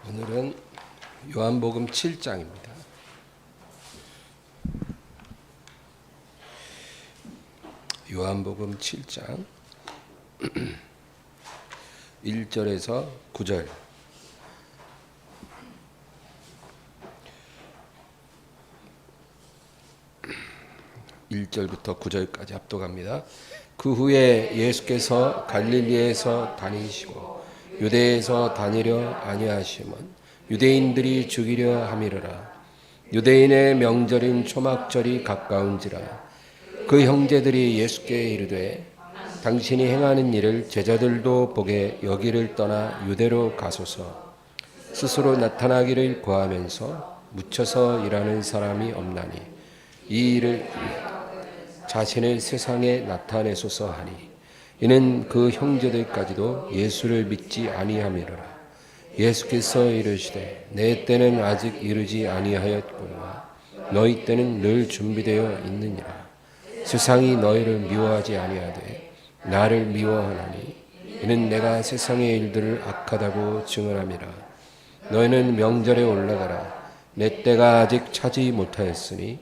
오늘은 요한복음 7장입니다. 요한복음 7장 1절에서 9절. 1절부터 9절까지 합독합니다. 그 후에 예수께서 갈릴리에서 다니시고 유대에서 다니려 아니하심은 유대인들이 죽이려 함이로라. 유대인의 명절인 초막절이 가까운지라. 그 형제들이 예수께 이르되 당신이 행하는 일을 제자들도 보게 여기를 떠나 유대로 가소서. 스스로 나타나기를 구하면서 묻혀서 일하는 사람이 없나니 이 일을 자신을 세상에 나타내소서 하니 이는 그 형제들까지도 예수를 믿지 아니함이로라. 예수께서 이르시되 내 때는 아직 이르지 아니하였거니와 너희 때는 늘 준비되어 있느니라. 세상이 너희를 미워하지 아니하되 나를 미워하나니 이는 내가 세상의 일들을 악하다고 증언함이라. 너희는 명절에 올라가라. 내 때가 아직 차지 못하였으니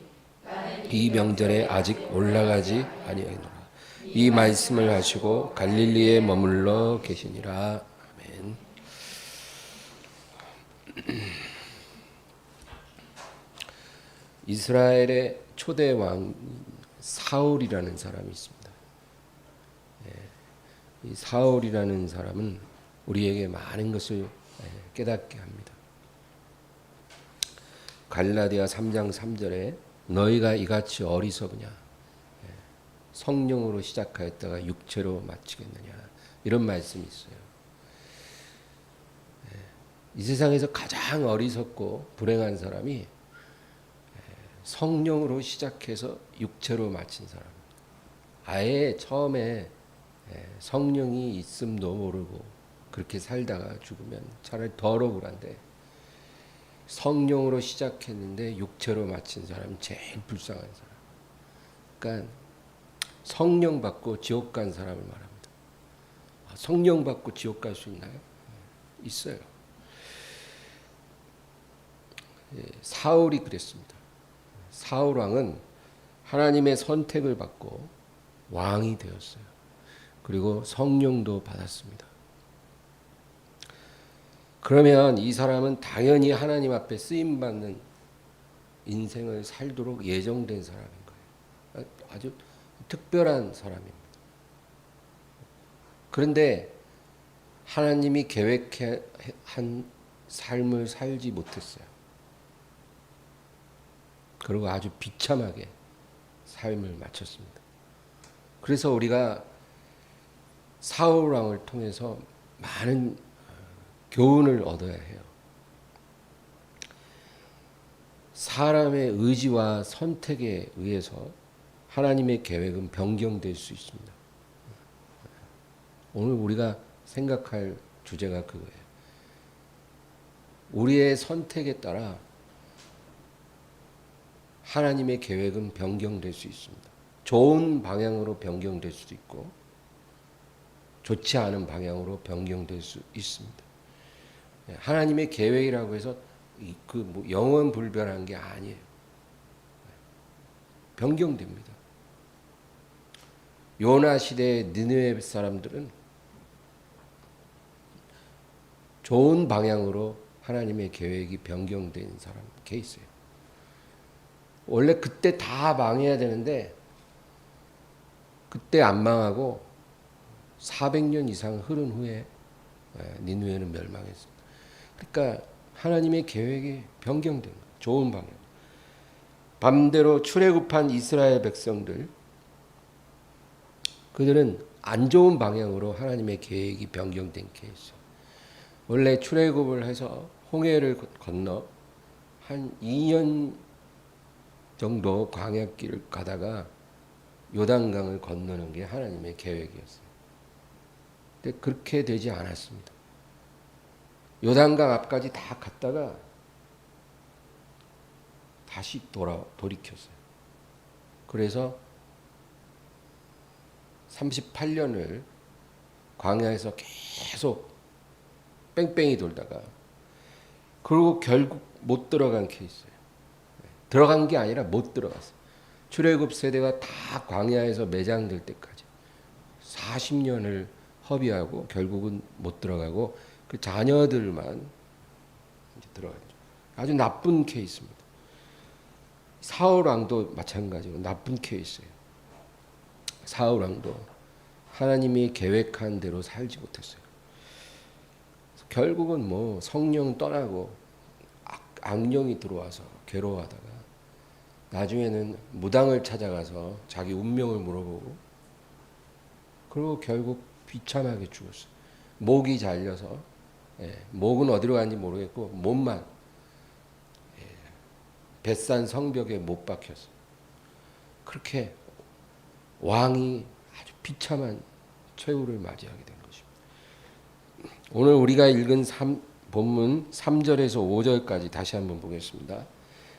이 명절에 아직 올라가지 아니하노라. 이 말씀을 하시고 갈릴리에 머물러 계시니라. 아멘. 이스라엘의 초대 왕 사울이라는 사람이 있습니다. 이 사울이라는 사람은 우리에게 많은 것을 깨닫게 합니다. 갈라디아 3장 3절에 너희가 이같이 어리석으냐 성령으로 시작하였다가 육체로 마치겠느냐 이런 말씀이 있어요. 이 세상에서 가장 어리석고 불행한 사람이 성령으로 시작해서 육체로 마친 사람. 아예 처음에 성령이 있음도 모르고 그렇게 살다가 죽으면 차라리 더 억울한데 성령으로 시작했는데 육체로 마친 사람이 제일 불쌍한 사람. 그러니까 성령 받고 지옥 간 사람을 말합니다. 성령 받고 지옥 갈 수 있나요? 있어요. 사울이 그랬습니다. 사울 왕은 하나님의 선택을 받고 왕이 되었어요. 그리고 성령도 받았습니다. 그러면 이 사람은 당연히 하나님 앞에 쓰임받는 인생을 살도록 예정된 사람인 거예요. 아주 특별한 사람입니다. 그런데 하나님이 계획한 삶을 살지 못했어요. 그리고 아주 비참하게 삶을 마쳤습니다. 그래서 우리가 사울 왕을 통해서 많은 교훈을 얻어야 해요. 사람의 의지와 선택에 의해서 하나님의 계획은 변경될 수 있습니다. 오늘 우리가 생각할 주제가 그거예요. 우리의 선택에 따라 하나님의 계획은 변경될 수 있습니다. 좋은 방향으로 변경될 수도 있고 좋지 않은 방향으로 변경될 수 있습니다. 하나님의 계획이라고 해서 뭐 영원 불변한 게 아니에요. 변경됩니다. 요나 시대의 느느웨 사람들은 좋은 방향으로 하나님의 계획이 변경된 사람 케이스예요. 원래 그때 다 망해야 되는데 그때 안 망하고 400년 이상 흐른 후에 니느웨는 멸망했습니다. 그러니까 하나님의 계획이 변경된 거예요. 좋은 방향. 반대로 출애굽한 이스라엘 백성들, 그들은 안 좋은 방향으로 하나님의 계획이 변경된 케이스. 원래 출애굽을 해서 홍해를 건너 한 2년 정도 광야길을 가다가 요단강을 건너는 게 하나님의 계획이었어요. 근데 그렇게 되지 않았습니다. 요단강 앞까지 다 갔다가 다시 돌이켰어요. 그래서 38년을 광야에서 계속 뺑뺑이 돌다가 그리고 결국 못 들어간 케이스예요. 들어간 게 아니라 못 들어갔어요. 출애굽 세대가 다 광야에서 매장될 때까지 40년을 허비하고 결국은 못 들어가고 그 자녀들만 이제 들어갔죠. 아주 나쁜 케이스입니다. 사울 왕도 마찬가지로 나쁜 케이스예요. 사울 왕도 하나님이 계획한 대로 살지 못했어요. 결국은 뭐 성령 떠나고 악령이 들어와서 괴로워하다가 나중에는 무당을 찾아가서 자기 운명을 물어보고 그리고 결국 비참하게 죽었어요. 목이 잘려서 목은 어디로 갔는지 모르겠고 몸만 벳산 성벽에 못 박혔어요. 그렇게 왕이 아주 비참한 최후를 맞이하게 된 것입니다. 오늘 우리가 읽은 본문 3절에서 5절까지 다시 한번 보겠습니다.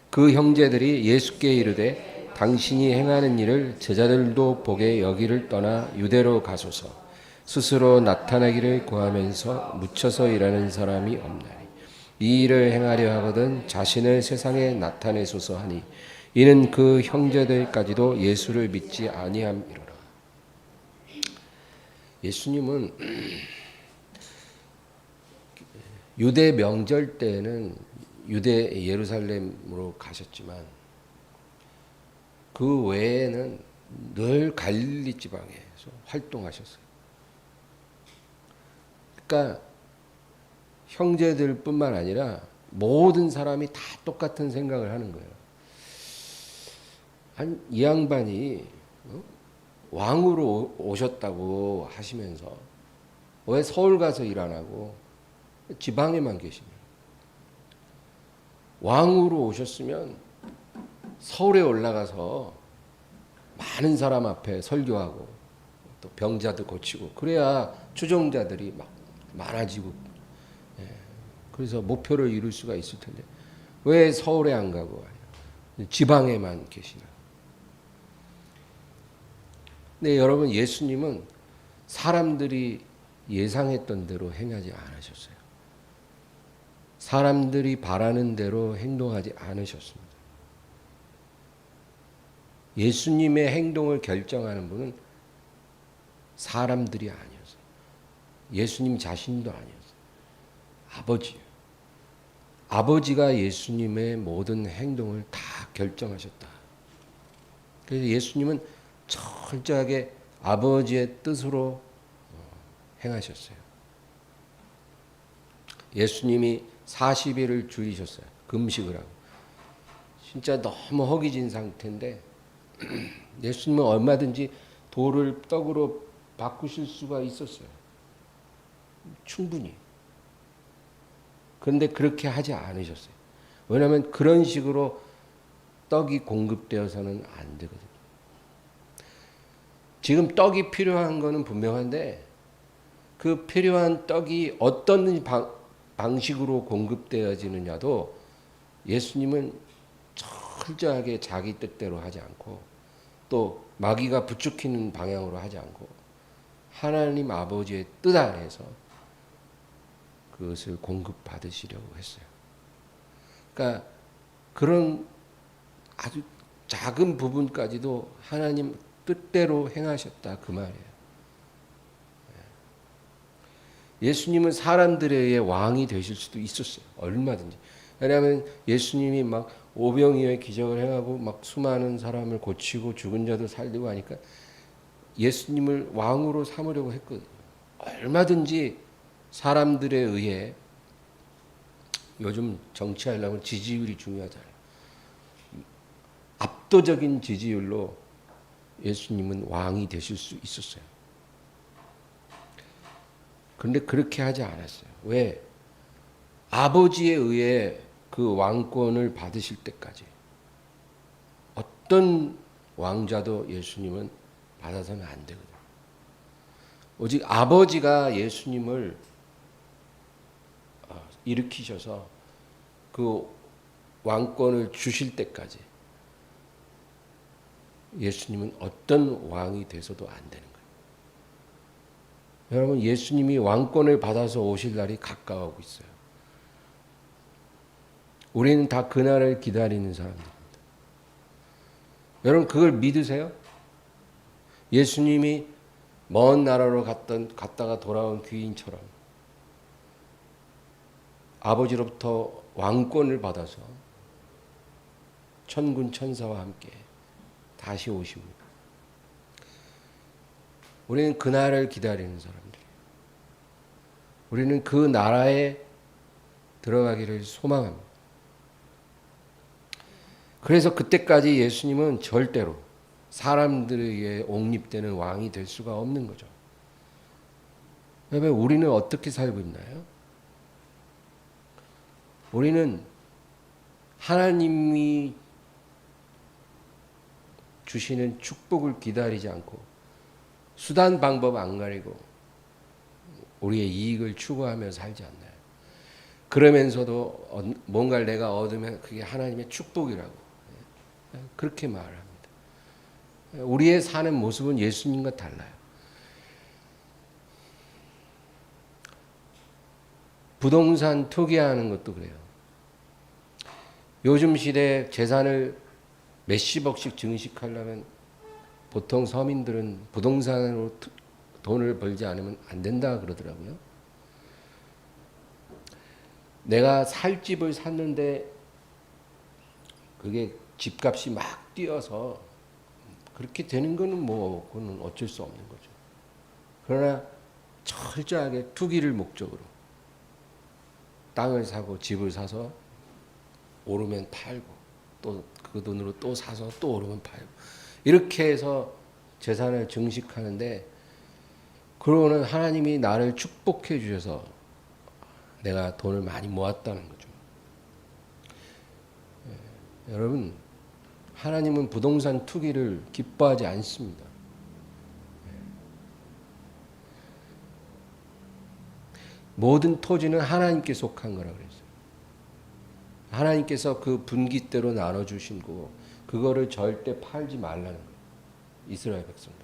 그 형제들이 예수께 이르되 당신이 행하는 일을 제자들도 보게 여기를 떠나 유대로 가소서. 스스로 나타나기를 구하면서 묻혀서 일하는 사람이 없나니 이 일을 행하려 하거든 자신을 세상에 나타내소서 하니 이는 그 형제들까지도 예수를 믿지 아니함이로라. 예수님은 유대 명절 때는 유대 예루살렘으로 가셨지만 그 외에는 늘 갈릴리 지방에서 활동하셨어요. 그러니까 형제들뿐만 아니라 모든 사람이 다 똑같은 생각을 하는 거예요. 이 양반이 왕으로 오셨다고 하시면서 왜 서울 가서 일 안 하고 지방에만 계시냐? 왕으로 오셨으면 서울에 올라가서 많은 사람 앞에 설교하고 또 병자도 고치고 그래야 추종자들이 막 많아지고 그래서 목표를 이룰 수가 있을 텐데 왜 서울에 안 가고 지방에만 계시나? 근데 여러분 예수님은 사람들이 예상했던 대로 행하지 않으셨어요. 사람들이 바라는 대로 행동하지 않으셨습니다. 예수님의 행동을 결정하는 분은 사람들이 아니었어요. 예수님 자신도 아니었어요. 아버지예요. 아버지가 예수님의 모든 행동을 다 결정하셨다. 그래서 예수님은 철저하게 아버지의 뜻으로 행하셨어요. 예수님이 40일을 줄이셨어요. 금식을 하고. 진짜 너무 허기진 상태인데 예수님은 얼마든지 돌을 떡으로 바꾸실 수가 있었어요. 충분히. 그런데 그렇게 하지 않으셨어요. 왜냐하면 그런 식으로 떡이 공급되어서는 안 되거든요. 지금 떡이 필요한 것은 분명한데 그 필요한 떡이 어떤 방식으로 공급되어지느냐도 예수님은 철저하게 자기 뜻대로 하지 않고 또 마귀가 부추기는 방향으로 하지 않고 하나님 아버지의 뜻 안에서 그것을 공급받으시려고 했어요. 그러니까 그런 아주 작은 부분까지도 하나님 뜻대로 행하셨다 그 말이에요. 예수님은 사람들에 의해 왕이 되실 수도 있었어요. 얼마든지. 왜냐하면 예수님이 막 오병이어의 기적을 행하고 막 수많은 사람을 고치고 죽은 자도 살리고 하니까 예수님을 왕으로 삼으려고 했거든요. 얼마든지 사람들에 의해 요즘 정치하려면 지지율이 중요하잖아요. 압도적인 지지율로 예수님은 왕이 되실 수 있었어요. 그런데 그렇게 하지 않았어요. 왜? 아버지에 의해 그 왕권을 받으실 때까지 어떤 왕자도 예수님은 받아서는 안 되거든요. 오직 아버지가 예수님을 일으키셔서 그 왕권을 주실 때까지 예수님은 어떤 왕이 돼서도 안 되는 거예요. 여러분 예수님이 왕권을 받아서 오실 날이 가까워오고 있어요. 우리는 다 그날을 기다리는 사람들입니다. 여러분 그걸 믿으세요? 예수님이 먼 나라로 갔다가 돌아온 귀인처럼 아버지로부터 왕권을 받아서 천군 천사와 함께 다시 오십니다. 우리는 그날을 기다리는 사람들이에요. 우리는 그 나라에 들어가기를 소망합니다. 그래서 그때까지 예수님은 절대로 사람들에게 옹립되는 왕이 될 수가 없는 거죠. 여러분 우리는 어떻게 살고 있나요? 우리는 하나님이 주시는 축복을 기다리지 않고 수단 방법 안 가리고 우리의 이익을 추구하며 살지 않나요? 그러면서도 뭔가를 내가 얻으면 그게 하나님의 축복이라고 그렇게 말합니다. 우리의 사는 모습은 예수님과 달라요. 부동산 투기하는 것도 그래요. 요즘 시대에 재산을 몇십억씩 증식하려면 보통 서민들은 부동산으로 돈을 벌지 않으면 안 된다 그러더라고요. 내가 살 집을 샀는데 그게 집값이 막 뛰어서 그렇게 되는 거는 뭐 그건 어쩔 수 없는 거죠. 그러나 철저하게 투기를 목적으로 땅을 사고 집을 사서 오르면 팔고 또 그 돈으로 또 사서 또 오르면 팔고 이렇게 해서 재산을 증식하는데 그러고는 하나님이 나를 축복해 주셔서 내가 돈을 많이 모았다는 거죠. 여러분 하나님은 부동산 투기를 기뻐하지 않습니다. 모든 토지는 하나님께 속한 거라 그랬어요. 하나님께서 그 분깃대로 나눠주신 거 그거를 절대 팔지 말라는 거예요. 이스라엘 백성들.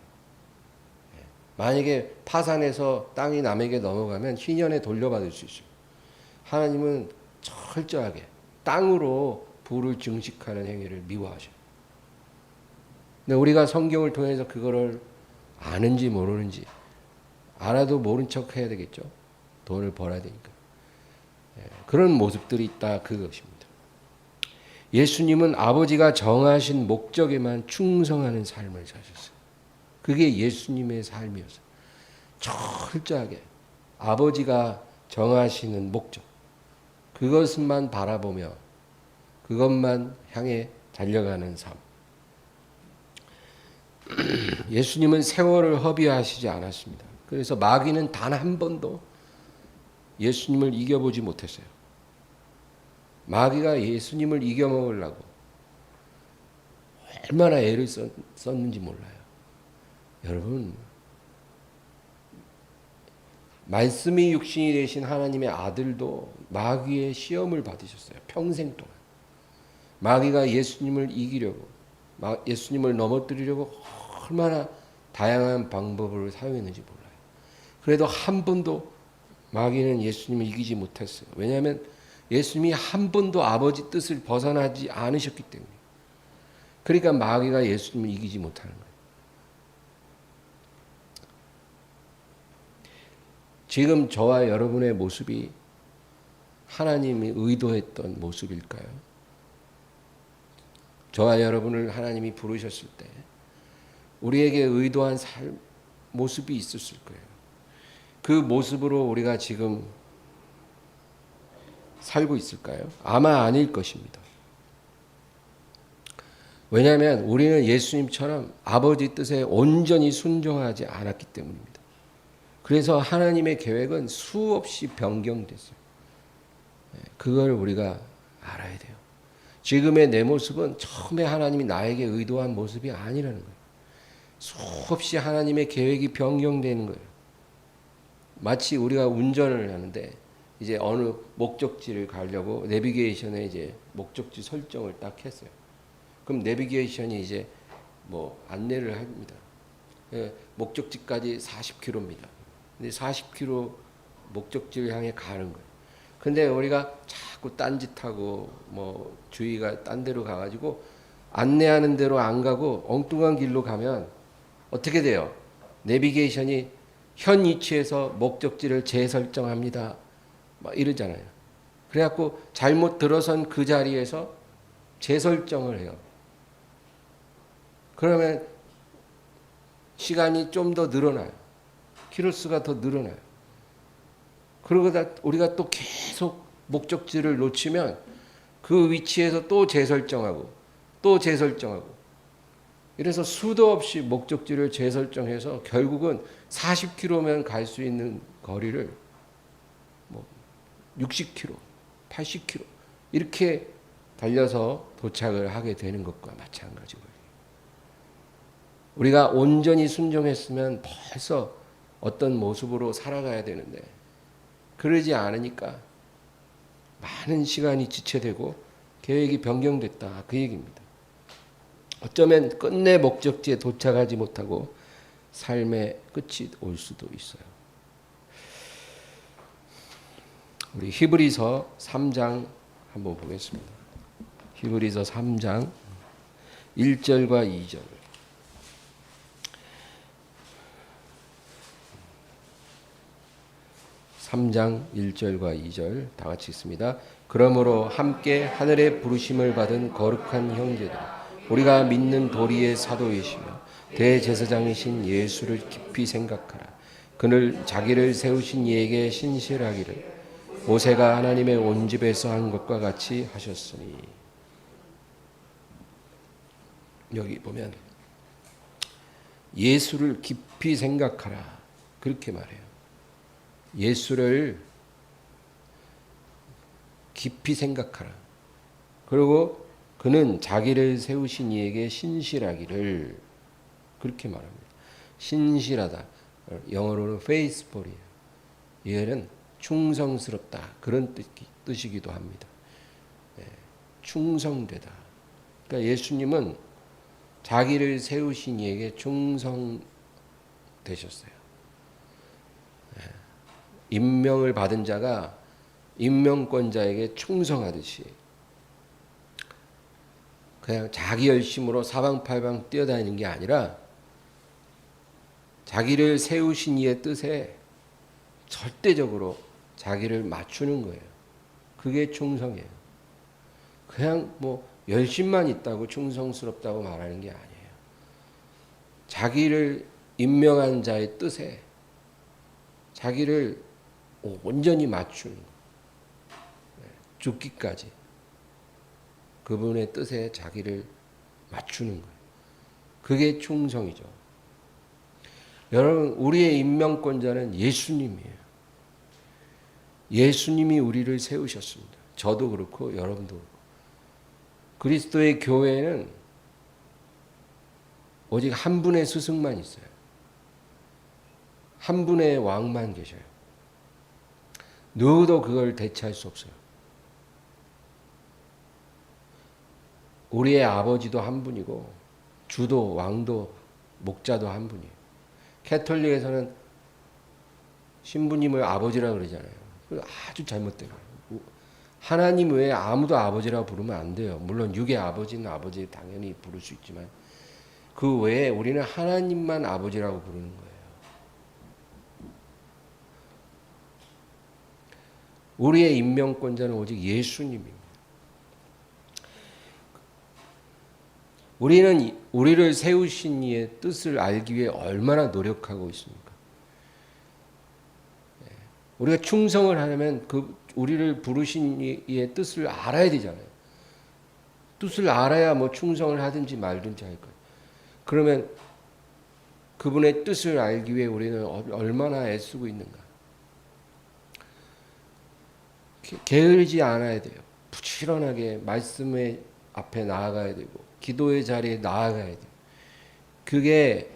만약에 파산해서 땅이 남에게 넘어가면 희년에 돌려받을 수 있어요. 하나님은 철저하게 땅으로 부를 증식하는 행위를 미워하셔요. 근데 우리가 성경을 통해서 그거를 아는지 모르는지 알아도 모른 척 해야 되겠죠. 돈을 벌어야 되니까. 그런 모습들이 있다 그것입니다. 예수님은 아버지가 정하신 목적에만 충성하는 삶을 사셨어요. 그게 예수님의 삶이었어요. 철저하게 아버지가 정하시는 목적 그것만 바라보며 그것만 향해 달려가는 삶. 예수님은 세월을 허비하시지 않았습니다. 그래서 마귀는 단 한 번도 예수님을 이겨보지 못했어요. 마귀가 예수님을 이겨먹으려고 얼마나 애를 썼는지 몰라요. 여러분 말씀이 육신이 되신 하나님의 아들도 마귀의 시험을 받으셨어요. 평생 동안. 마귀가 예수님을 이기려고 예수님을 넘어뜨리려고 얼마나 다양한 방법을 사용했는지 몰라요. 그래도 한 번도 마귀는 예수님을 이기지 못했어요. 왜냐하면 예수님이 한 번도 아버지 뜻을 벗어나지 않으셨기 때문에. 그러니까 마귀가 예수님을 이기지 못하는 거예요. 지금 저와 여러분의 모습이 하나님이 의도했던 모습일까요? 저와 여러분을 하나님이 부르셨을 때 우리에게 의도한 모습이 있었을 거예요. 그 모습으로 우리가 지금 살고 있을까요? 아마 아닐 것입니다. 왜냐하면 우리는 예수님처럼 아버지 뜻에 온전히 순종하지 않았기 때문입니다. 그래서 하나님의 계획은 수없이 변경됐어요. 그걸 우리가 알아야 돼요. 지금의 내 모습은 처음에 하나님이 나에게 의도한 모습이 아니라는 거예요. 수없이 하나님의 계획이 변경되는 거예요. 마치 우리가 운전을 하는데 이제 어느 목적지를 가려고 내비게이션에 이제 목적지 설정을 딱 했어요. 그럼 내비게이션이 이제 뭐 안내를 합니다. 목적지까지 40km입니다. 근데 40km 목적지를 향해 가는 거예요. 근데 우리가 자꾸 딴짓하고 뭐 주의가 딴 데로 가가지고 안내하는 대로 안 가고 엉뚱한 길로 가면 어떻게 돼요? 내비게이션이 현 위치에서 목적지를 재설정합니다. 막 이러잖아요. 그래갖고 잘못 들어선 그 자리에서 재설정을 해요. 그러면 시간이 좀 더 늘어나요. 키로수가 더 늘어나요. 그러고다 우리가 또 계속 목적지를 놓치면 그 위치에서 또 재설정하고 또 재설정하고 이래서 수도 없이 목적지를 재설정해서 결국은 40km면 갈 수 있는 거리를 뭐 60km, 80km 이렇게 달려서 도착을 하게 되는 것과 마찬가지고요. 우리가 온전히 순종했으면 벌써 어떤 모습으로 살아가야 되는데 그러지 않으니까 많은 시간이 지체되고 계획이 변경됐다 그 얘기입니다. 어쩌면 끝내 목적지에 도착하지 못하고 삶의 끝이 올 수도 있어요. 우리 히브리서 3장 한번 보겠습니다. 히브리서 3장 1절과 2절. 3장 1절과 2절 다 같이 읽습니다. 그러므로 함께 하늘의 부르심을 받은 거룩한 형제들, 우리가 믿는 도리의 사도이시며 대제사장이신 예수를 깊이 생각하라. 그는 자기를 세우신 이에게 신실하기를 모세가 하나님의 온 집에서 한 것과 같이 하셨으니. 여기 보면 예수를 깊이 생각하라 그렇게 말해요. 예수를 깊이 생각하라. 그리고 그는 자기를 세우신 이에게 신실하기를 그렇게 말합니다. 신실하다. 영어로는 faithful이에요. 얘는 충성스럽다. 그런 뜻이기도 합니다. 충성되다. 그러니까 예수님은 자기를 세우신 이에게 충성되셨어요. 임명을 받은 자가 임명권자에게 충성하듯이 그냥 자기 열심으로 사방팔방 뛰어다니는 게 아니라 자기를 세우신 이의 뜻에 절대적으로 자기를 맞추는 거예요. 그게 충성이에요. 그냥 뭐 열심만 있다고 충성스럽다고 말하는 게 아니에요. 자기를 임명한 자의 뜻에 자기를 온전히 맞추는 거. 죽기까지 그분의 뜻에 자기를 맞추는 거예요. 그게 충성이죠. 여러분, 우리의 임명권자는 예수님이에요. 예수님이 우리를 세우셨습니다. 저도 그렇고 여러분도 그렇고. 그리스도의 교회는 오직 한 분의 스승만 있어요. 한 분의 왕만 계셔요. 누구도 그걸 대체할 수 없어요. 우리의 아버지도 한 분이고 주도 왕도 목자도 한 분이에요. 캐톨릭에서는 신부님을 아버지라고 그러잖아요. 아주 잘못된 거예요. 하나님 외에 아무도 아버지라고 부르면 안 돼요. 물론 육의 아버지는 아버지 당연히 부를 수 있지만 그 외에 우리는 하나님만 아버지라고 부르는 거예요. 우리의 임명권자는 오직 예수님입니다. 우리는 우리를 세우신 이의 뜻을 알기 위해 얼마나 노력하고 있습니까? 우리가 충성을 하려면 그 우리를 부르신 이의 뜻을 알아야 되잖아요. 뜻을 알아야 뭐 충성을 하든지 말든지 할 거예요. 그러면 그분의 뜻을 알기 위해 우리는 얼마나 애쓰고 있는가? 게으르지 않아야 돼요. 부지런하게 말씀의 앞에 나아가야 되고 기도의 자리에 나아가야 돼요. 그게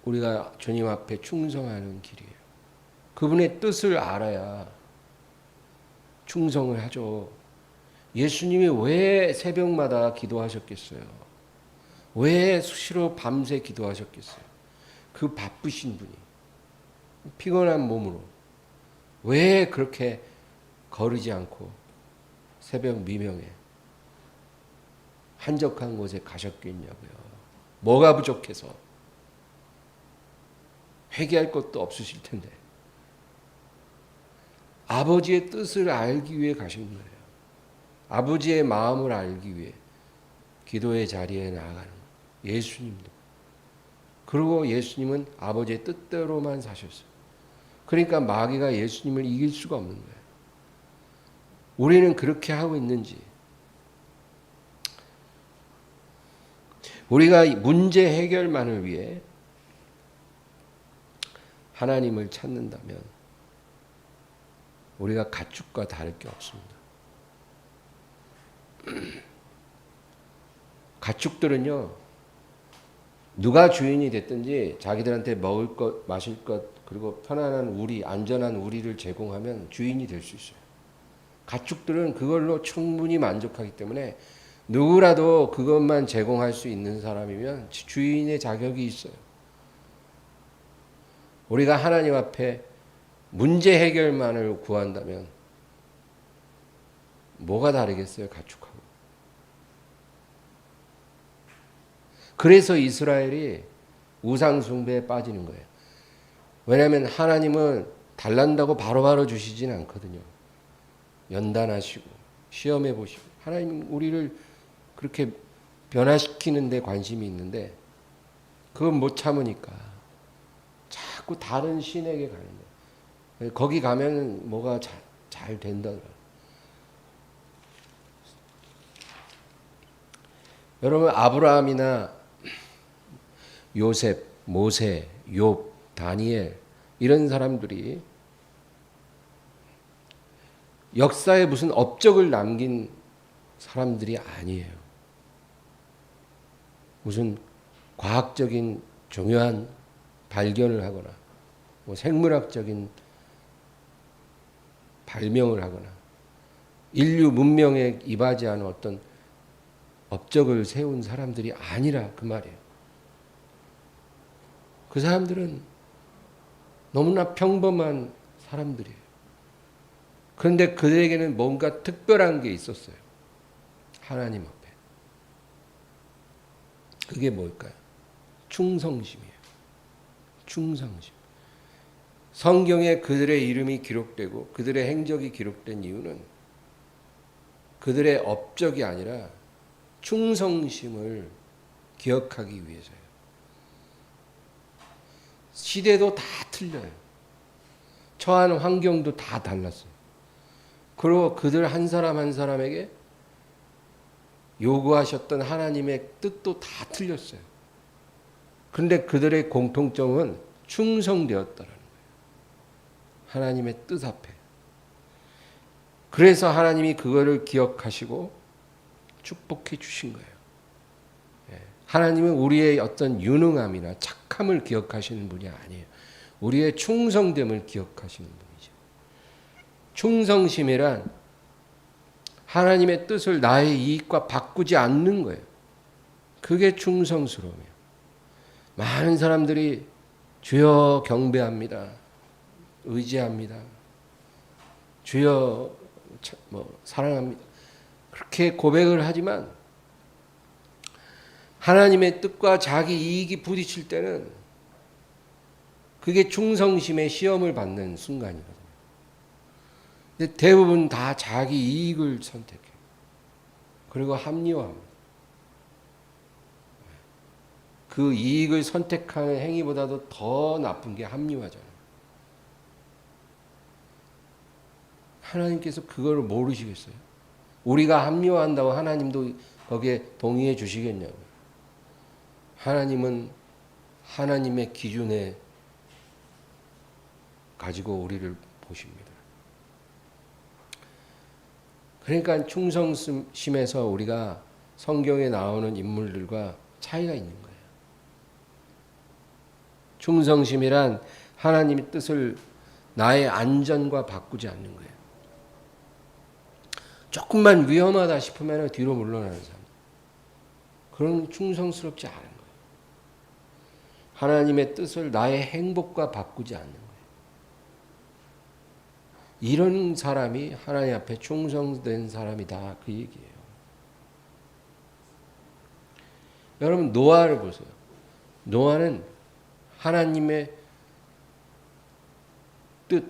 우리가 주님 앞에 충성하는 길이에요. 그분의 뜻을 알아야 충성을 하죠. 예수님이 왜 새벽마다 기도하셨겠어요? 왜 수시로 밤새 기도하셨겠어요? 그 바쁘신 분이 피곤한 몸으로 왜 그렇게 거르지 않고 새벽 미명에 한적한 곳에 가셨겠냐고요. 뭐가 부족해서? 회개할 것도 없으실 텐데. 아버지의 뜻을 알기 위해 가신 거예요. 아버지의 마음을 알기 위해 기도의 자리에 나아가는 거예요. 예수님도. 그리고 예수님은 아버지의 뜻대로만 사셨어요. 그러니까 마귀가 예수님을 이길 수가 없는 거예요. 우리는 그렇게 하고 있는지, 우리가 문제 해결만을 위해 하나님을 찾는다면 우리가 가축과 다를 게 없습니다. 가축들은요, 누가 주인이 됐든지 자기들한테 먹을 것, 마실 것, 그리고 편안한 우리, 안전한 우리를 제공하면 주인이 될 수 있어요. 가축들은 그걸로 충분히 만족하기 때문에 누구라도 그것만 제공할 수 있는 사람이면 주인의 자격이 있어요. 우리가 하나님 앞에 문제 해결만을 구한다면 뭐가 다르겠어요, 가축하고. 그래서 이스라엘이 우상 숭배에 빠지는 거예요. 왜냐하면 하나님은 달란다고 바로바로 주시진 않거든요. 연단하시고 시험해 보시고 하나님 우리를 그렇게 변화시키는 데 관심이 있는데 그건 못 참으니까 자꾸 다른 신에게 가는 거예요. 거기 가면 뭐가 잘 된다더라. 여러분 아브라함이나 요셉, 모세, 욥, 다니엘 이런 사람들이 역사에 무슨 업적을 남긴 사람들이 아니에요. 무슨 과학적인 중요한 발견을 하거나 뭐 생물학적인 발명을 하거나 인류 문명에 이바지하는 어떤 업적을 세운 사람들이 아니라 그 말이에요. 그 사람들은 너무나 평범한 사람들이에요. 그런데 그들에게는 뭔가 특별한 게 있었어요. 하나님 앞에. 그게 뭘까요? 충성심이에요. 충성심. 성경에 그들의 이름이 기록되고 그들의 행적이 기록된 이유는 그들의 업적이 아니라 충성심을 기억하기 위해서예요. 시대도 다 틀려요. 처한 환경도 다 달랐어요. 그리고 그들 한 사람 한 사람에게 요구하셨던 하나님의 뜻도 다 틀렸어요. 그런데 그들의 공통점은 충성되었다라는 거예요. 하나님의 뜻 앞에. 그래서 하나님이 그거를 기억하시고 축복해 주신 거예요. 하나님은 우리의 어떤 유능함이나 착함을 기억하시는 분이 아니에요. 우리의 충성됨을 기억하시는 분이죠. 충성심이란 하나님의 뜻을 나의 이익과 바꾸지 않는 거예요. 그게 충성스러움이에요. 많은 사람들이 주여 경배합니다. 의지합니다. 주여 사랑합니다. 그렇게 고백을 하지만 하나님의 뜻과 자기 이익이 부딪힐 때는 그게 충성심의 시험을 받는 순간이거든요. 근데 대부분 다 자기 이익을 선택해요. 그리고 합리화합니다. 그 이익을 선택하는 행위보다도 더 나쁜 게 합리화잖아요. 하나님께서 그걸 모르시겠어요? 우리가 합리화한다고 하나님도 거기에 동의해 주시겠냐고요. 하나님은 하나님의 기준에 가지고 우리를 보십니다. 그러니까 충성심에서 우리가 성경에 나오는 인물들과 차이가 있는 거예요. 충성심이란 하나님의 뜻을 나의 안전과 바꾸지 않는 거예요. 조금만 위험하다 싶으면 뒤로 물러나는 사람. 그런 충성스럽지 않은 거예요. 하나님의 뜻을 나의 행복과 바꾸지 않는 거예요. 이런 사람이 하나님 앞에 충성된 사람이다 그 얘기예요. 여러분 노아를 보세요. 노아는 하나님의 뜻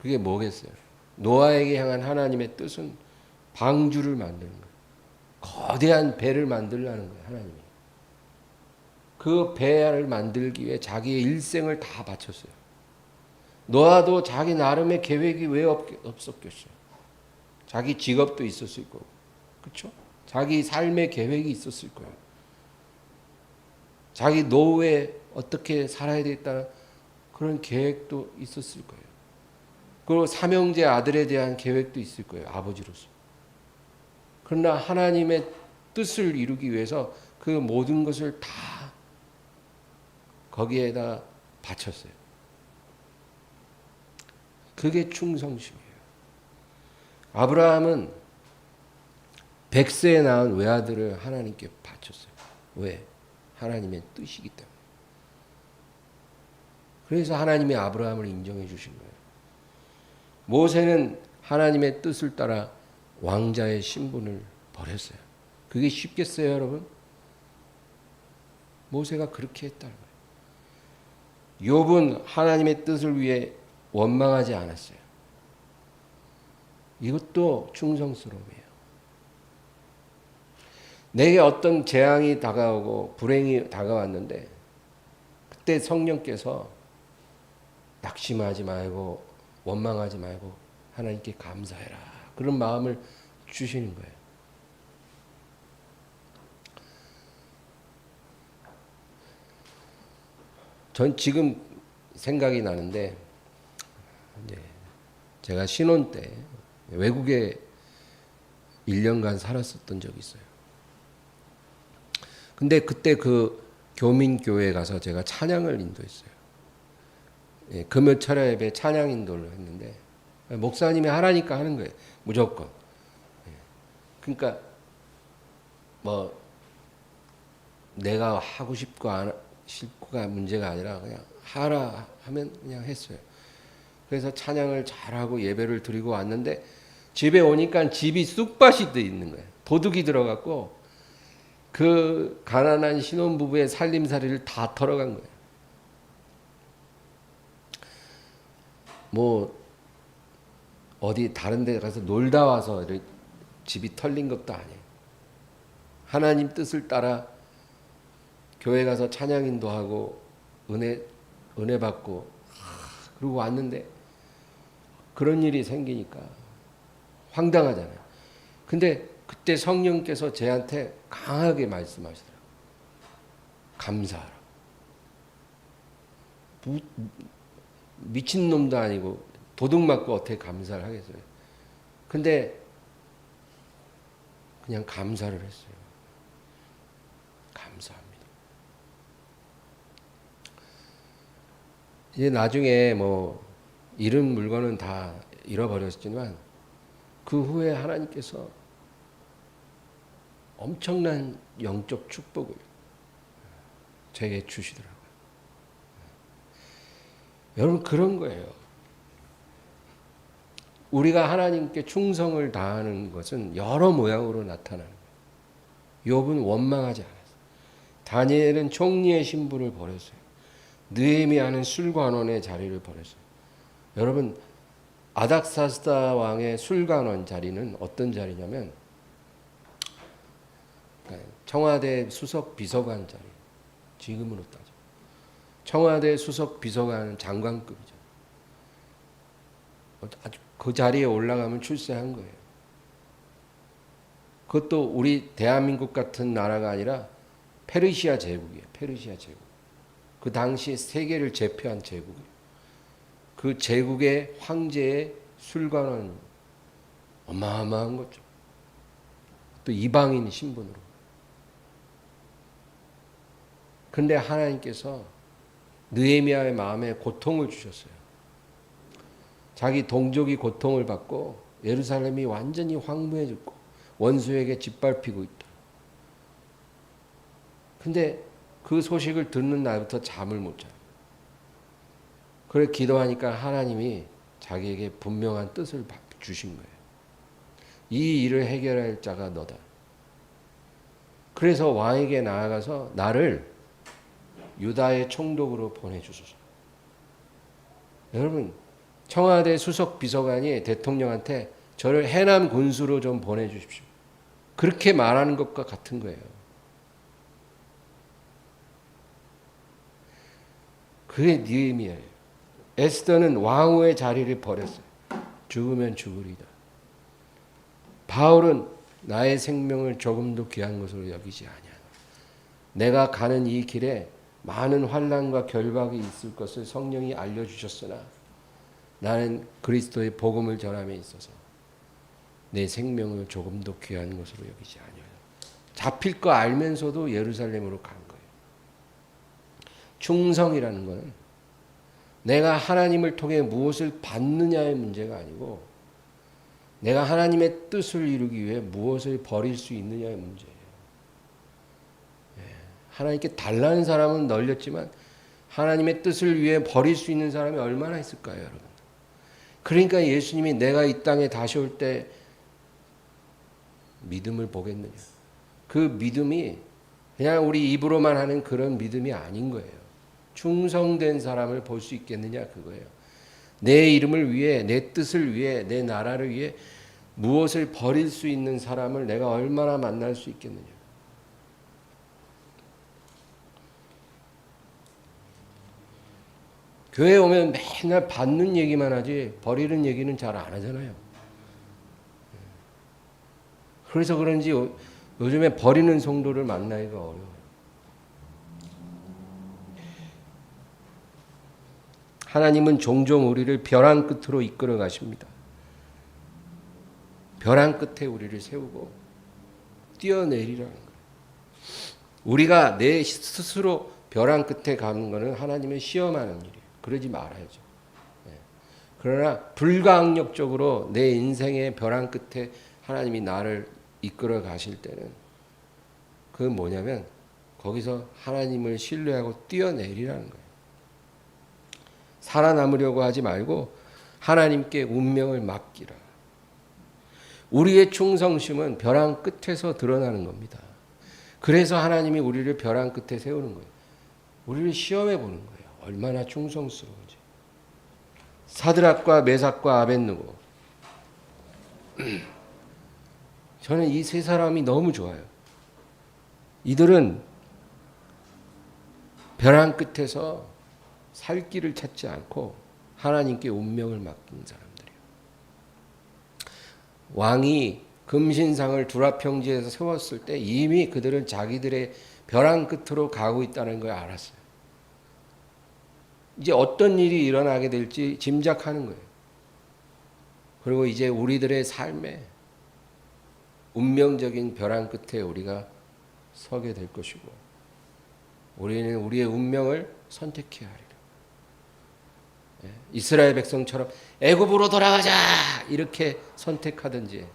그게 뭐겠어요? 노아에게 향한 하나님의 뜻은 방주를 만드는 거예요. 거대한 배를 만들라는 거예요. 하나님이. 그 배를 만들기 위해 자기의 일생을 다 바쳤어요. 노아도 자기 나름의 계획이 왜 없었겠어요? 자기 직업도 있었을 거고, 그렇죠? 자기 삶의 계획이 있었을 거예요. 자기 노후에 어떻게 살아야 되겠다는 그런 계획도 있었을 거예요. 그리고 삼형제 아들에 대한 계획도 있을 거예요. 아버지로서. 그러나 하나님의 뜻을 이루기 위해서 그 모든 것을 다 거기에다 바쳤어요. 그게 충성심이에요. 아브라함은 100세에 낳은 외아들을 하나님께 바쳤어요. 왜? 하나님의 뜻이기 때문에. 그래서 하나님이 아브라함을 인정해 주신 거예요. 모세는 하나님의 뜻을 따라 왕자의 신분을 버렸어요. 그게 쉽겠어요, 여러분? 모세가 그렇게 했다는 거예요. 욥은 하나님의 뜻을 위해 원망하지 않았어요. 이것도 충성스러움이에요. 내게 어떤 재앙이 다가오고 불행이 다가왔는데 그때 성령께서 낙심하지 말고 원망하지 말고 하나님께 감사해라. 그런 마음을 주시는 거예요. 전 지금 생각이 나는데 제가 신혼 때 외국에 1년간 살았었던 적이 있어요. 근데 그때 그 교민교회에 가서 제가 찬양을 인도했어요. 금요 철야 예배 찬양 인도를 했는데 목사님이 하라니까 하는 거예요. 무조건. 그러니까 뭐 내가 하고 싶고 안 싫고가 문제가 아니라 그냥 하라 하면 그냥 했어요. 그래서 찬양을 잘하고 예배를 드리고 왔는데 집에 오니까 집이 쑥밭이 돼 있는 거예요. 도둑이 들어갔고 그 가난한 신혼부부의 살림살이를 다 털어간 거예요. 뭐 어디 다른 데 가서 놀다 와서 집이 털린 것도 아니에요. 하나님 뜻을 따라 교회 가서 찬양 인도하고 은혜 받고 그러고 왔는데 그런 일이 생기니까 황당하잖아요. 근데 그때 성령께서 저한테 강하게 말씀하시더라고요. 감사하라. 미친놈도 아니고 도둑 맞고 어떻게 감사를 하겠어요. 근데 그냥 감사를 했어요. 감사합니다. 이제 나중에 뭐 잃은 물건은 다 잃어버렸지만 그 후에 하나님께서 엄청난 영적 축복을 제게 주시더라고요. 여러분 그런 거예요. 우리가 하나님께 충성을 다하는 것은 여러 모양으로 나타나는 거예요. 욥은 원망하지 않았어요. 다니엘은 총리의 신분을 버렸어요. 느헤미야는 술관원의 자리를 버렸어요. 여러분 아닥사스다 왕의 술관원 자리는 어떤 자리냐면 청와대 수석 비서관 자리. 지금으로 따져. 청와대 수석 비서관은 장관급이죠. 아주 그 자리에 올라가면 출세한 거예요. 그것도 우리 대한민국 같은 나라가 아니라 페르시아 제국이에요. 페르시아 제국. 그 당시 세계를 제패한 제국이에요. 그 제국의 황제의 술관원 어마어마한 거죠. 또 이방인 신분으로. 근데 하나님께서 느헤미야의 마음에 고통을 주셨어요. 자기 동족이 고통을 받고 예루살렘이 완전히 황무해졌고 원수에게 짓밟히고 있다. 근데 그 소식을 듣는 날부터 잠을 못 자요. 그래 기도하니까 하나님이 자기에게 분명한 뜻을 주신 거예요. 이 일을 해결할 자가 너다. 그래서 왕에게 나아가서 나를 유다의 총독으로 보내주소서. 여러분, 청와대 수석 비서관이 대통령한테 저를 해남 군수로 좀 보내주십시오. 그렇게 말하는 것과 같은 거예요. 그게 느헤미야예요. 에스더는 왕후의 자리를 버렸어요. 죽으면 죽으리다. 바울은 나의 생명을 조금도 귀한 것으로 여기지 아니하노라. 내가 가는 이 길에 많은 환난과 결박이 있을 것을 성령이 알려주셨으나 나는 그리스도의 복음을 전함에 있어서 내 생명을 조금도 귀한 것으로 여기지 아니하노라. 잡힐 거 알면서도 예루살렘으로 간 거예요. 충성이라는 것은 내가 하나님을 통해 무엇을 받느냐의 문제가 아니고 내가 하나님의 뜻을 이루기 위해 무엇을 버릴 수 있느냐의 문제예요. 하나님께 달라는 사람은 널렸지만 하나님의 뜻을 위해 버릴 수 있는 사람이 얼마나 있을까요, 여러분? 그러니까 예수님이 내가 이 땅에 다시 올 때 믿음을 보겠느냐. 그 믿음이 그냥 우리 입으로만 하는 그런 믿음이 아닌 거예요. 충성된 사람을 볼 수 있겠느냐 그거예요. 내 이름을 위해, 내 뜻을 위해, 내 나라를 위해 무엇을 버릴 수 있는 사람을 내가 얼마나 만날 수 있겠느냐. 교회 오면 맨날 받는 얘기만 하지 버리는 얘기는 잘 안 하잖아요. 그래서 그런지 요즘에 버리는 성도를 만나기가 어려워요. 하나님은 종종 우리를 벼랑 끝으로 이끌어 가십니다. 벼랑 끝에 우리를 세우고 뛰어내리라는 거예요. 우리가 내 스스로 벼랑 끝에 가는 것은 하나님을 시험하는 일이에요. 그러지 말아야죠. 그러나 불가항력적으로 내 인생의 벼랑 끝에 하나님이 나를 이끌어 가실 때는 그건 뭐냐면 거기서 하나님을 신뢰하고 뛰어내리라는 거예요. 살아남으려고 하지 말고 하나님께 운명을 맡기라. 우리의 충성심은 벼랑 끝에서 드러나는 겁니다. 그래서 하나님이 우리를 벼랑 끝에 세우는 거예요. 우리를 시험해 보는 거예요. 얼마나 충성스러운지. 사드락과 메삭과 아벳느고. 저는 이 세 사람이 너무 좋아요. 이들은 벼랑 끝에서 살 길을 찾지 않고 하나님께 운명을 맡긴 사람들이에요. 왕이 금신상을 두라평지에서 세웠을 때 이미 그들은 자기들의 벼랑 끝으로 가고 있다는 걸 알았어요. 이제 어떤 일이 일어나게 될지 짐작하는 거예요. 그리고 이제 우리들의 삶에 운명적인 벼랑 끝에 우리가 서게 될 것이고 우리는 우리의 운명을 선택해야 하리라. 이스라엘 백성처럼 애굽으로 돌아가자 이렇게 선택하든지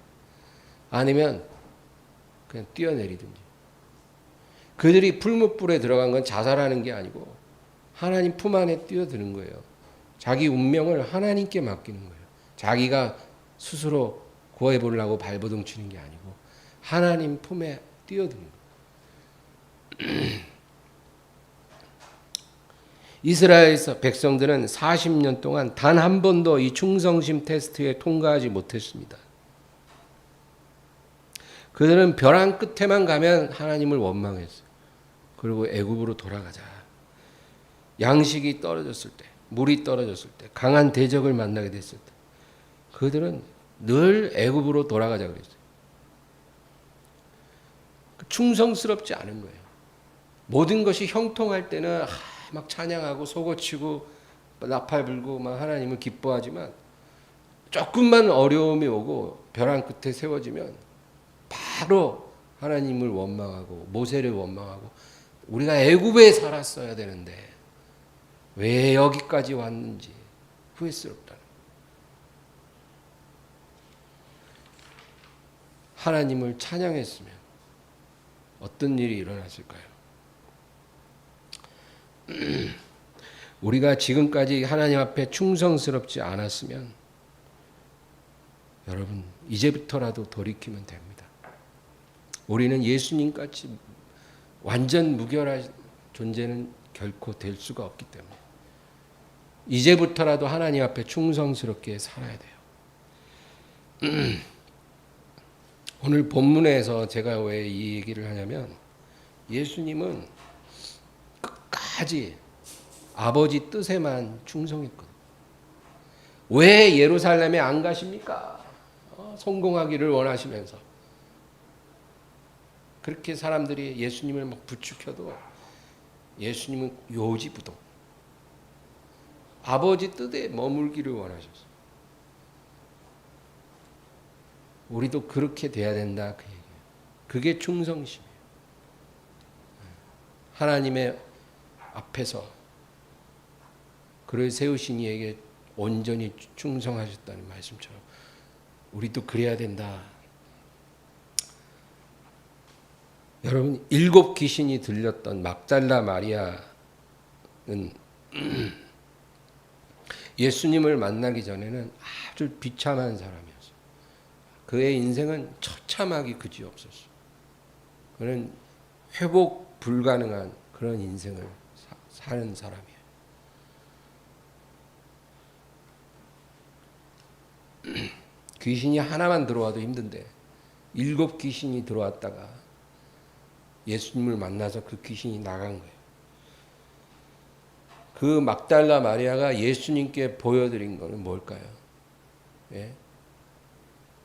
아니면 그냥 뛰어내리든지. 그들이 풀무불에 들어간 건 자살하는 게 아니고 하나님 품 안에 뛰어드는 거예요. 자기 운명을 하나님께 맡기는 거예요. 자기가 스스로 구해보려고 발버둥 치는 게 아니고 하나님 품에 뛰어드는 거예요. 이스라엘 백성들은 40년 동안 단 한 번도 이 충성심 테스트에 통과하지 못했습니다. 그들은 벼랑 끝에만 가면 하나님을 원망했어요. 그리고 애굽으로 돌아가자. 양식이 떨어졌을 때, 물이 떨어졌을 때, 강한 대적을 만나게 됐을 때 그들은 늘 애굽으로 돌아가자 그랬어요. 충성스럽지 않은 거예요. 모든 것이 형통할 때는 막 찬양하고 속어치고 나팔 불고 막 하나님을 기뻐하지만 조금만 어려움이 오고 벼랑 끝에 세워지면 바로 하나님을 원망하고 모세를 원망하고 우리가 애굽에 살았어야 되는데 왜 여기까지 왔는지 후회스럽다는. 하나님을 찬양했으면 어떤 일이 일어났을까요? 우리가 지금까지 하나님 앞에 충성스럽지 않았으면 여러분 이제부터라도 돌이키면 됩니다. 우리는 예수님같이 완전 무결한 존재는 결코 될 수가 없기 때문에 이제부터라도 하나님 앞에 충성스럽게 살아야 돼요. 오늘 본문에서 제가 왜 이 얘기를 하냐면 예수님은 끝까지 아버지 뜻에만 충성했거든요. 왜 예루살렘에 안 가십니까? 성공하기를 원하시면서 그렇게 사람들이 예수님을 막 부추겨도 예수님은 요지부동 아버지 뜻에 머물기를 원하셨어요. 우리도 그렇게 돼야 된다 그 얘기예요. 그게 충성심이에요. 하나님의 앞에서 그를 세우신 이에게 온전히 충성하셨다는 말씀처럼 우리도 그래야 된다. 여러분 7 귀신이 들렸던 막달라 마리아는 예수님을 만나기 전에는 아주 비참한 사람이었어요. 그의 인생은 처참하기 그지없었어요. 그는 회복 불가능한 그런 인생을 사는 사람이에요. 귀신이 하나만 들어와도 힘든데 7 귀신이 들어왔다가 예수님을 만나서 그 귀신이 나간 거예요. 그 막달라 마리아가 예수님께 보여드린 것은 뭘까요? 예?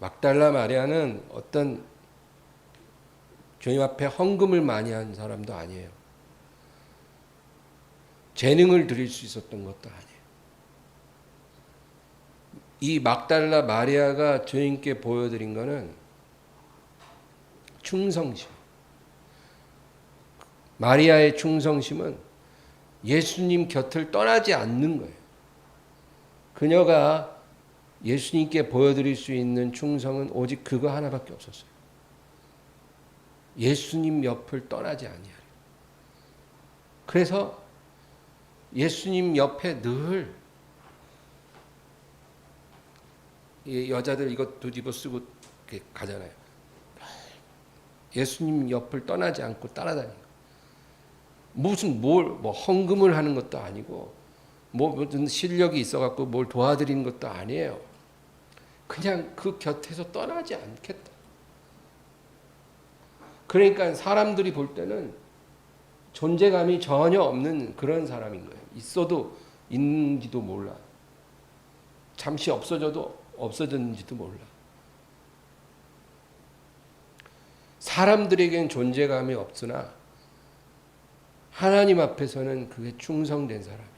막달라 마리아는 어떤 주님 앞에 헌금을 많이 한 사람도 아니에요. 재능을 드릴 수 있었던 것도 아니에요. 이 막달라 마리아가 주님께 보여드린 것은 충성심. 마리아의 충성심은 예수님 곁을 떠나지 않는 거예요. 그녀가 예수님께 보여드릴 수 있는 충성은 오직 그거 하나밖에 없었어요. 예수님 옆을 떠나지 아니하려. 그래서 예수님 옆에 늘 여자들 이거 뒤집어 쓰고 이렇게 가잖아요. 예수님 옆을 떠나지 않고 따라다니는 거예요. 무슨 뭐 헌금을 하는 것도 아니고 무슨 실력이 있어갖고 뭘 도와드리는 것도 아니에요. 그냥 그 곁에서 떠나지 않겠다. 그러니까 사람들이 볼 때는 존재감이 전혀 없는 그런 사람인 거예요. 있어도 있는지도 몰라. 잠시 없어져도 없어졌는지도 몰라. 사람들에겐 존재감이 없으나 하나님 앞에서는 그게 충성된 사람이에요.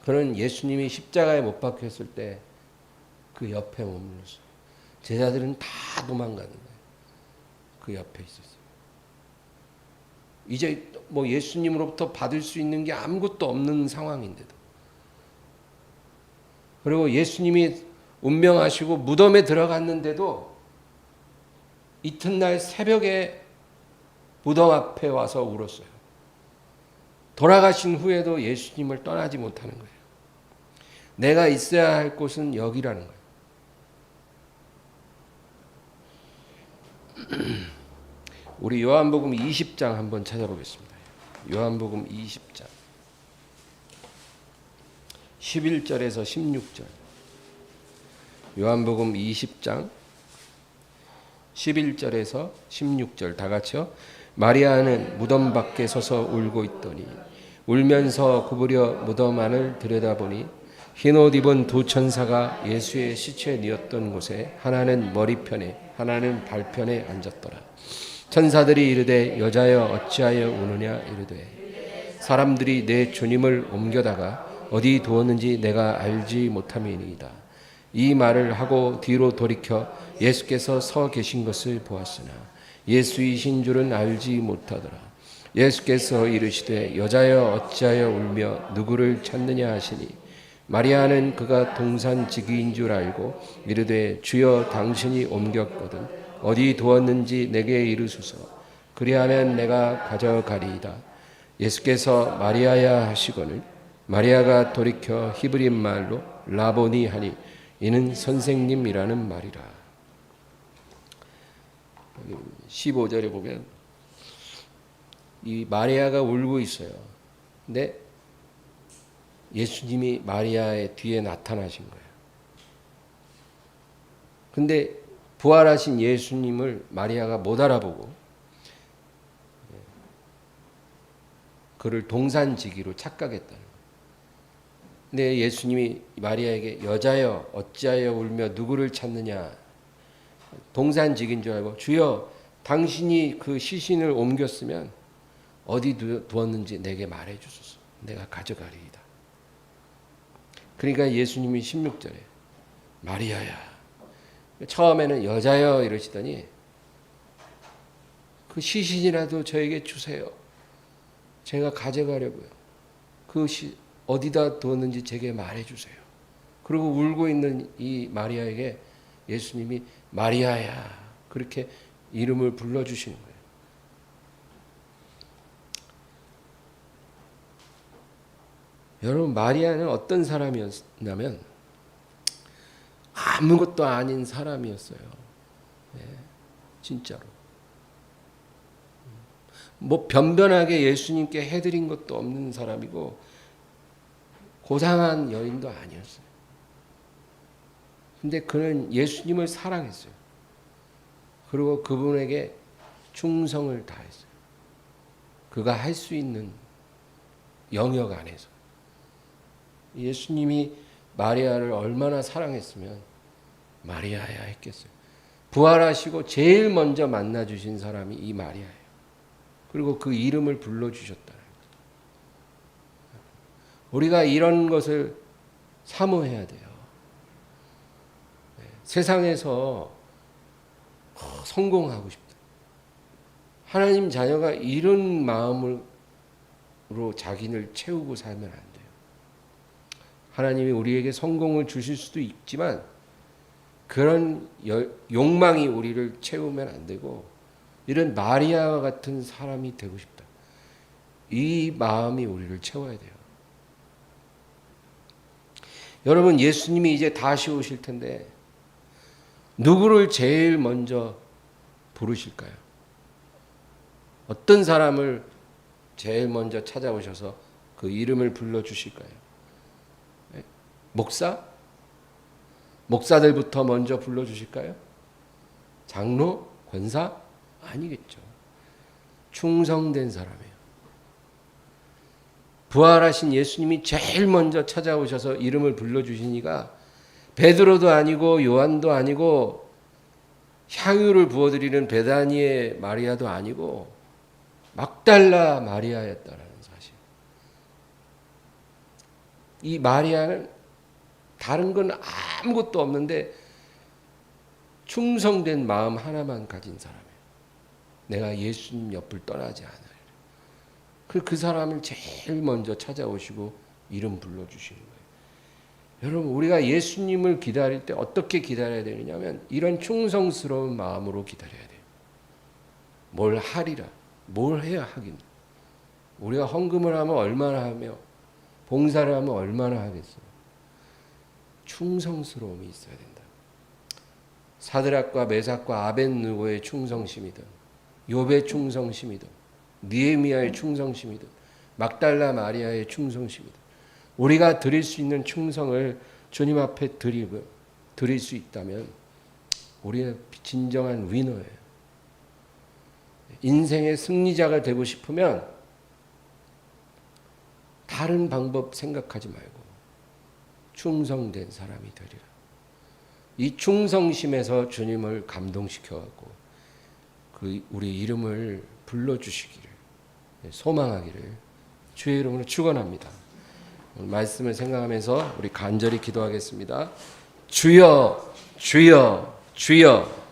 그는 예수님이 십자가에 못 박혔을 때 그 옆에 머물렀어요. 제자들은 다 도망가는 거예요. 그 옆에 있었어요. 이제 뭐 예수님으로부터 받을 수 있는 게 아무것도 없는 상황인데도. 그리고 예수님이 운명하시고 무덤에 들어갔는데도 이튿날 새벽에 무덤 앞에 와서 울었어요. 돌아가신 후에도 예수님을 떠나지 못하는 거예요. 내가 있어야 할 곳은 여기라는 거예요. 우리 요한복음 20장 한번 찾아보겠습니다. 요한복음 20장 11절에서 16절. 요한복음 20장 11절에서 16절 다 같이요. 마리아는 무덤 밖에 서서 울고 있더니 울면서 구부려 무덤 안을 들여다보니 흰옷 입은 2 천사가 예수의 시체 뉘었던 곳에 하나는 머리편에 하나는 발편에 앉았더라. 천사들이 이르되 여자여 어찌하여 우느냐 이르되 사람들이 내 주님을 옮겨다가 어디 두었는지 내가 알지 못함이니이다. 이 말을 하고 뒤로 돌이켜 예수께서 서 계신 것을 보았으나 예수이신 줄은 알지 못하더라. 예수께서 이르시되 여자여 어찌하여 울며 누구를 찾느냐 하시니 마리아는 그가 동산지기인 줄 알고 이르되 주여 당신이 옮겼거든 어디 두었는지 내게 이르소서. 그리하면 내가 가져가리이다. 예수께서 마리아야 하시거늘 마리아가 돌이켜 히브리 말로 라보니 하니 이는 선생님이라는 말이라. 15절에 보면 이 마리아가 울고 있어요. 근데 예수님이 마리아의 뒤에 나타나신 거예요. 근데 부활하신 예수님을 마리아가 못 알아보고 그를 동산지기로 착각했다는 거예요. 근데 예수님이 마리아에게 여자여 어찌하여 울며 누구를 찾느냐, 동산지기인 줄 알고 주여 당신이 그 시신을 옮겼으면 어디 두었는지 내게 말해 주소서. 내가 가져가리이다. 그러니까 예수님이 16절에 마리아야, 처음에는 여자여 이러시더니 그 시신이라도 저에게 주세요. 제가 가져가려고요. 그 어디다 두었는지 제게 말해 주세요. 그리고 울고 있는 이 마리아에게 예수님이 마리아야 그렇게 이름을 불러주시는 거예요. 여러분, 마리아는 어떤 사람이었냐면 아무것도 아닌 사람이었어요. 네, 진짜로. 뭐 변변하게 예수님께 해드린 것도 없는 사람이고 고상한 여인도 아니었어요. 근데 그는 예수님을 사랑했어요. 그리고 그분에게 충성을 다했어요. 그가 할 수 있는 영역 안에서. 예수님이 마리아를 얼마나 사랑했으면 마리아야 했겠어요. 부활하시고 제일 먼저 만나주신 사람이 이 마리아예요. 그리고 그 이름을 불러주셨다. 우리가 이런 것을 사모해야 돼요. 세상에서 성공하고 싶다. 하나님 자녀가 이런 마음으로 자기를 채우고 살면 안 돼요. 하나님이 우리에게 성공을 주실 수도 있지만 그런 욕망이 우리를 채우면 안 되고 이런 마리아와 같은 사람이 되고 싶다. 이 마음이 우리를 채워야 돼요. 여러분, 예수님이 이제 다시 오실 텐데 누구를 제일 먼저 부르실까요? 어떤 사람을 제일 먼저 찾아오셔서 그 이름을 불러주실까요? 목사? 목사들부터 먼저 불러주실까요? 장로? 권사? 아니겠죠. 충성된 사람이에요. 부활하신 예수님이 제일 먼저 찾아오셔서 이름을 불러주시니까 베드로도 아니고 요한도 아니고 향유를 부어드리는 베다니의 마리아도 아니고 막달라 마리아였다라는 사실. 이 마리아는 다른 건 아무것도 없는데 충성된 마음 하나만 가진 사람이에요. 내가 예수님 옆을 떠나지 않아요. 그 사람을 제일 먼저 찾아오시고 이름 불러주시는 거예요. 여러분, 우리가 예수님을 기다릴 때 어떻게 기다려야 되느냐면 이런 충성스러운 마음으로 기다려야 돼요. 뭘 하리라, 뭘 해야 하긴. 우리가 헌금을 하면 얼마나 하며 봉사를 하면 얼마나 하겠어요. 충성스러움이 있어야 된다. 사드락과 메삭과 아벳느고의 충성심이든 욥의 충성심이든 느헤미야의 충성심이든 막달라 마리아의 충성심이든 우리가 드릴 수 있는 충성을 주님 앞에 드릴 수 있다면 우리는 진정한 위너예요. 인생의 승리자가 되고 싶으면 다른 방법 생각하지 말고 충성된 사람이 되리라. 이 충성심에서 주님을 감동시켜갖고 우리 이름을 불러주시기를 소망하기를 주의 이름으로 축원합니다. 오늘 말씀을 생각하면서 우리 간절히 기도하겠습니다. 주여, 주여, 주여.